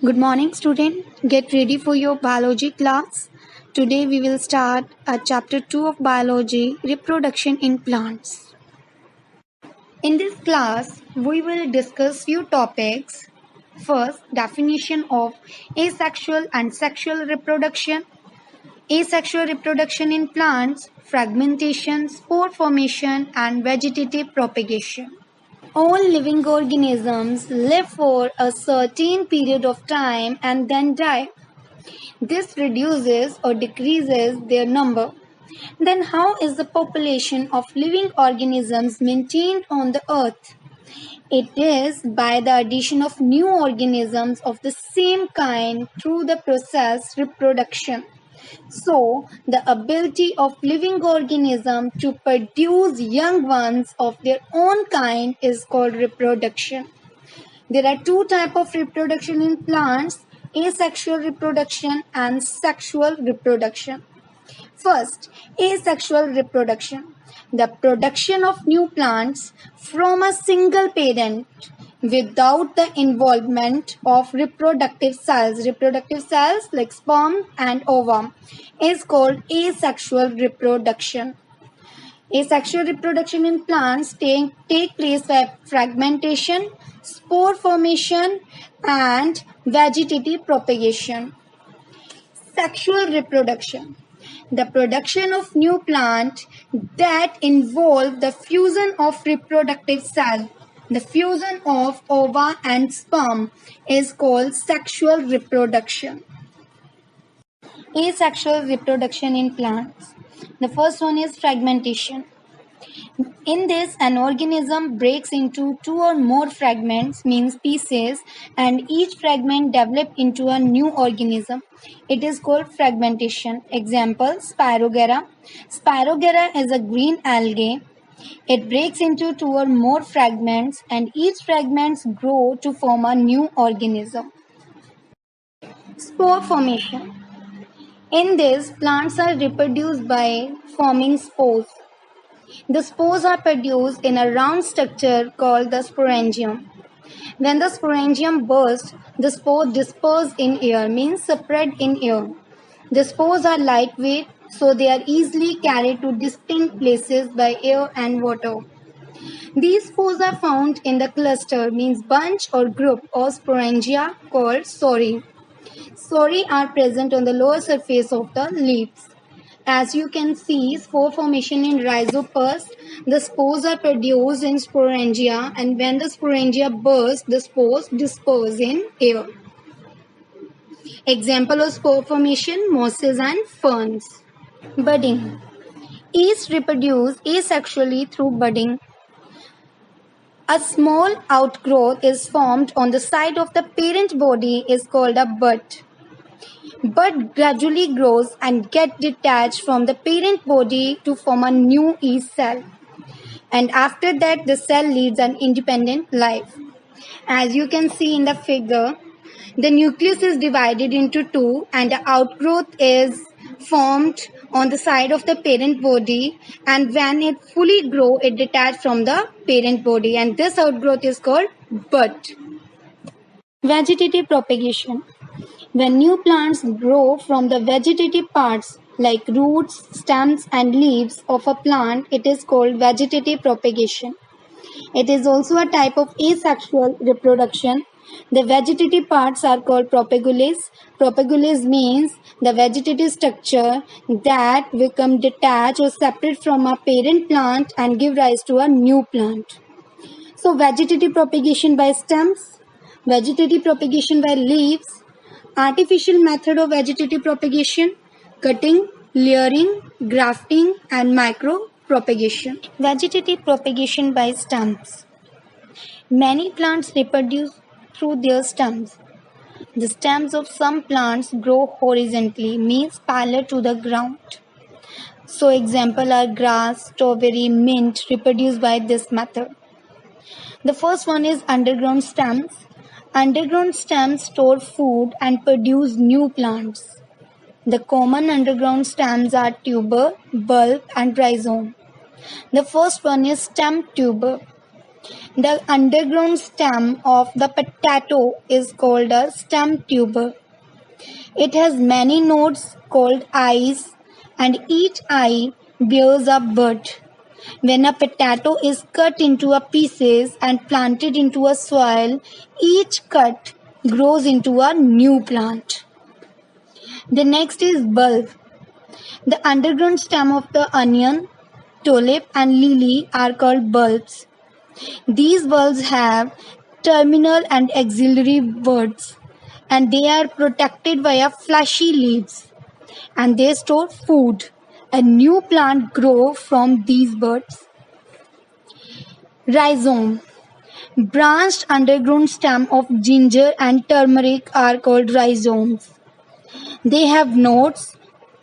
Good morning, student. Get ready for your biology class. Today we will start chapter 2 of biology, reproduction in plants. In this class, we will discuss few topics. First, definition of asexual and sexual reproduction. Asexual reproduction in plants, fragmentation, spore formation, and vegetative propagation. All living organisms live for a certain period of time and then die. This reduces or decreases their number. Then, how is the population of living organisms maintained on the earth? It is by the addition of new organisms of the same kind through the process reproduction. So, the ability of living organism to produce young ones of their own kind is called reproduction. There are two types of reproduction in plants, asexual reproduction and sexual reproduction. First, asexual reproduction. The production of new plants from a single parent without the involvement of reproductive cells. Reproductive cells like sperm and ovum is called asexual reproduction. Asexual reproduction in plants take place by fragmentation, spore formation, and vegetative propagation. Sexual reproduction. The production of new plant that involve the fusion of reproductive cell. The fusion of ova and sperm is called sexual reproduction. Asexual reproduction in plants. The first one is fragmentation. In this, an organism breaks into two or more fragments, means pieces, and each fragment develops into a new organism. It is called fragmentation. Example, Spirogyra. Spirogyra is a green algae. It breaks into two or more fragments, and each fragments grow to form a new organism. Spore formation. In this, plants are reproduced by forming spores. The spores are produced in a round structure called the sporangium. When the sporangium bursts, the spores disperse in air, means spread in air. The spores are lightweight, so they are easily carried to distinct places by air and water. These spores are found in the cluster, means bunch or group of sporangia called sori. Sori are present on the lower surface of the leaves. As you can see, spore formation in rhizopus, the spores are produced in sporangia, and when the sporangia burst, the spores disperse in air. Example of spore formation, mosses and ferns. Budding. Yeast reproduce asexually through budding. A small outgrowth is formed on the side of the parent body is called a bud. Bud gradually grows and gets detached from the parent body to form a new yeast cell. And after that, the cell leads an independent life. As you can see in the figure, the nucleus is divided into two and the outgrowth is formed on the side of the parent body, and when it fully grows, it detaches from the parent body, and this outgrowth is called bud. Vegetative propagation. When new plants grow from the vegetative parts like roots, stems and leaves of a plant, it is called vegetative propagation. It is also a type of asexual reproduction. The vegetative parts are called propagules. Propagules means the vegetative structure that become detached or separate from a parent plant and give rise to a new plant. So vegetative propagation by stems, vegetative propagation by leaves, artificial method of vegetative propagation, cutting, layering, grafting and micro-propagation. Vegetative propagation by stems. Many plants reproduce through their stems. The stems of some plants grow horizontally, means parallel to the ground. So example are grass, strawberry, mint reproduced by this method. The first one is underground stems. Underground stems store food and produce new plants. The common underground stems are tuber, bulb and rhizome. The first one is stem tuber. The underground stem of the potato is called a stem tuber. It has many nodes called eyes, and each eye bears a bud. When a potato is cut into a pieces and planted into a soil, each cut grows into a new plant. The next is bulb. The underground stem of the onion, tulip, and lily are called bulbs. These bulbs have terminal and axillary buds, and they are protected by a fleshy leaves, and they store food. A new plant grows from these buds. Rhizome. Branched underground stem of ginger and turmeric are called rhizomes. They have nodes,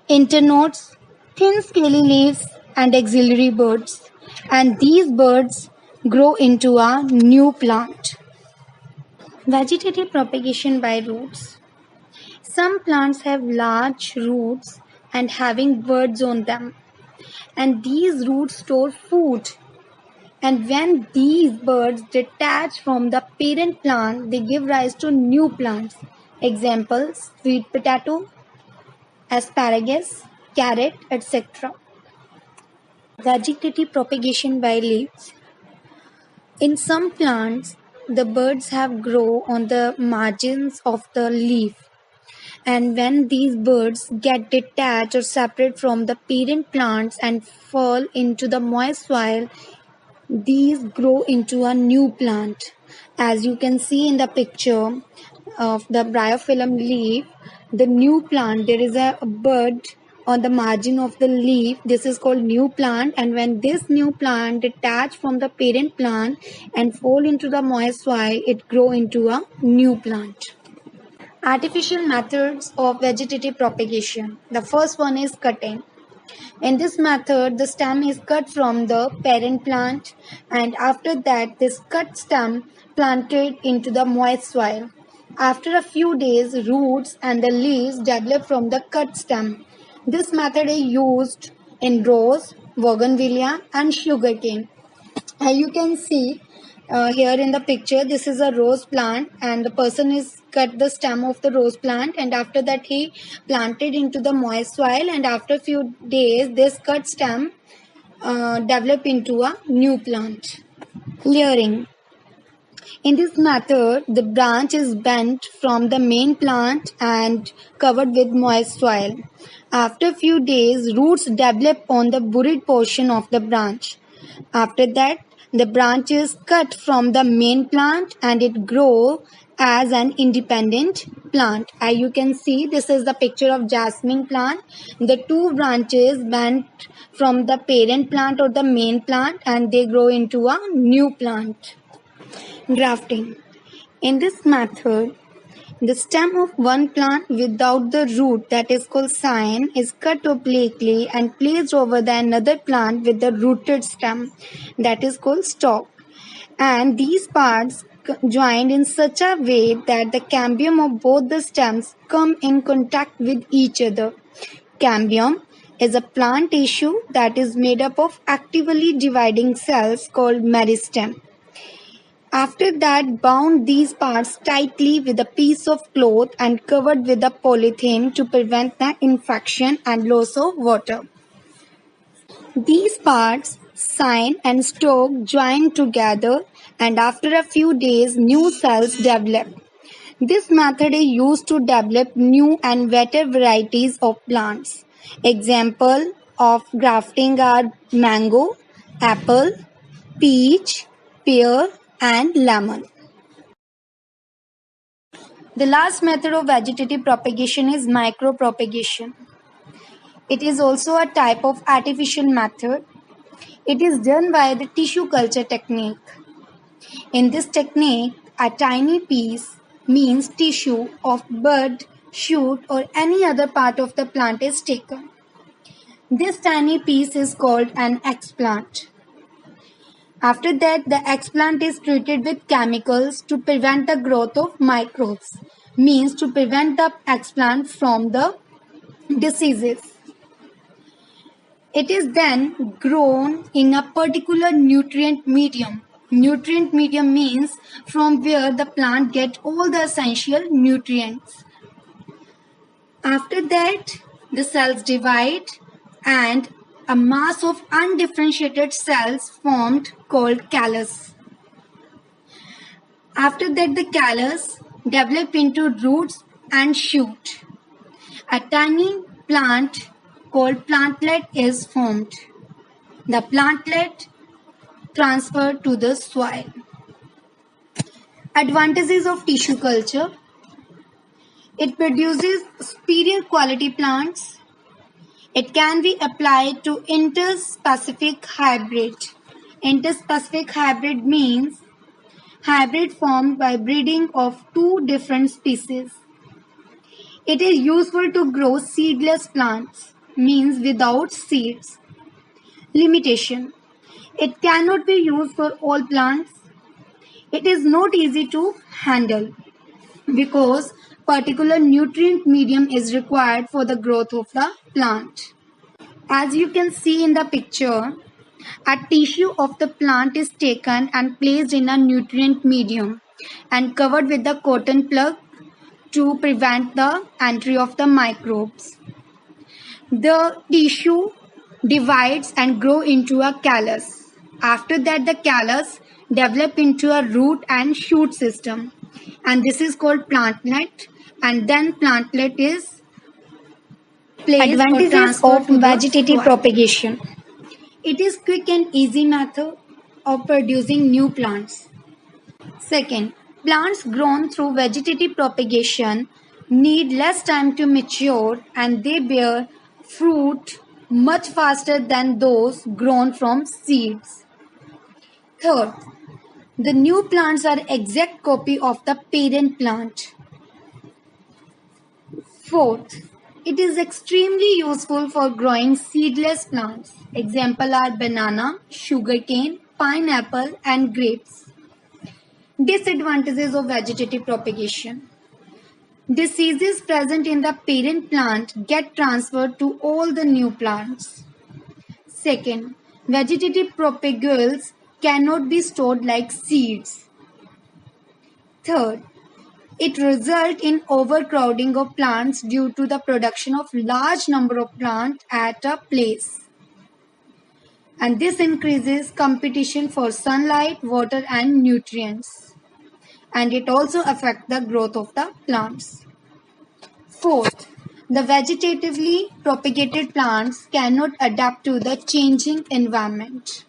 internodes, thin scaly leaves, and axillary buds, and these buds grow into a new plant. Vegetative propagation by roots. Some plants have large roots and having buds on them, and these roots store food. And when these buds detach from the parent plant, they give rise to new plants. Examples: sweet potato, asparagus, carrot, etc. Vegetative propagation by leaves. In some plants, the buds have grown on the margins of the leaf, and when these buds get detached or separate from the parent plants and fall into the moist soil, these grow into a new plant. As you can see in the picture of the bryophyllum leaf, the new plant, there is a bud on the margin of the leaf. This is called new plant, and when this new plant detach from the parent plant and fall into the moist soil, it grow into a new plant. Artificial methods of vegetative propagation. The first one is cutting. In this method, the stem is cut from the parent plant, and after that, this cut stem planted into the moist soil. After a few days, roots and the leaves develop from the cut stem. This method is used in rose, bougainvillea, and sugarcane. As you can see here in the picture, this is a rose plant, and the person is cut the stem of the rose plant, and after that he planted into the moist soil, and after few days this cut stem develop into a new plant. Layering. In this method, the branch is bent from the main plant and covered with moist soil. After few days, roots develop on the buried portion of the branch. After that, the branch is cut from the main plant and it grows as an independent plant. As you can see, this is the picture of jasmine plant. The two branches bent from the parent plant or the main plant, and they grow into a new plant. Grafting. In this method, the stem of one plant without the root, that is called cyme, is cut obliquely and placed over the another plant with the rooted stem, that is called stalk. And these parts joined in such a way that the cambium of both the stems come in contact with each other. Cambium is a plant tissue that is made up of actively dividing cells called meristem. After that, bound these parts tightly with a piece of cloth and covered with a polythene to prevent the infection and loss of water. These parts, cyme and stalk, join together, and after a few days, new cells develop. This method is used to develop new and better varieties of plants. Example of grafting are mango, apple, peach, pear, and lemon. The last method of vegetative propagation is micropropagation. It is also a type of artificial method. It is done by the tissue culture technique. In this technique, a tiny piece, means tissue, of bud, shoot, or any other part of the plant is taken. This tiny piece is called an explant. After that, the explant is treated with chemicals to prevent the growth of microbes, means to prevent the explant from the diseases. It is then grown in a particular nutrient medium Nutrient medium means from where the plant gets all the essential nutrients. After that, the cells divide and a mass of undifferentiated cells formed called callus. After that, the callus develop into roots and shoot. A tiny plant called plantlet is formed. The plantlet transferred to the soil. Advantages of tissue culture. It produces superior quality plants. It can be applied to interspecific hybrid. Interspecific hybrid means hybrid formed by breeding of two different species. It is useful to grow seedless plants, means without seeds. Limitation. It cannot be used for all plants. It is not easy to handle because particular nutrient medium is required for the growth of the plant. As you can see in the picture, a tissue of the plant is taken and placed in a nutrient medium and covered with the cotton plug to prevent the entry of the microbes. The tissue divides and grows into a callus. After that, the callus develops into a root and shoot system, and this is called plantlet. And then plantlet is placed or transferred to vegetative propagation. It is quick and easy method of producing new plants. Second, plants grown through vegetative propagation need less time to mature and they bear fruit much faster than those grown from seeds. Third, the new plants are exact copy of the parent plant. Fourth, it is extremely useful for growing seedless plants. Example are banana, sugarcane, pineapple and grapes. Disadvantages of vegetative propagation. Diseases present in the parent plant get transferred to all the new plants. Second, vegetative propagules cannot be stored like seeds. Third, it results in overcrowding of plants due to the production of large number of plants at a place. And this increases competition for sunlight, water and nutrients. And it also affects the growth of the plants. Fourth, the vegetatively propagated plants cannot adapt to the changing environment.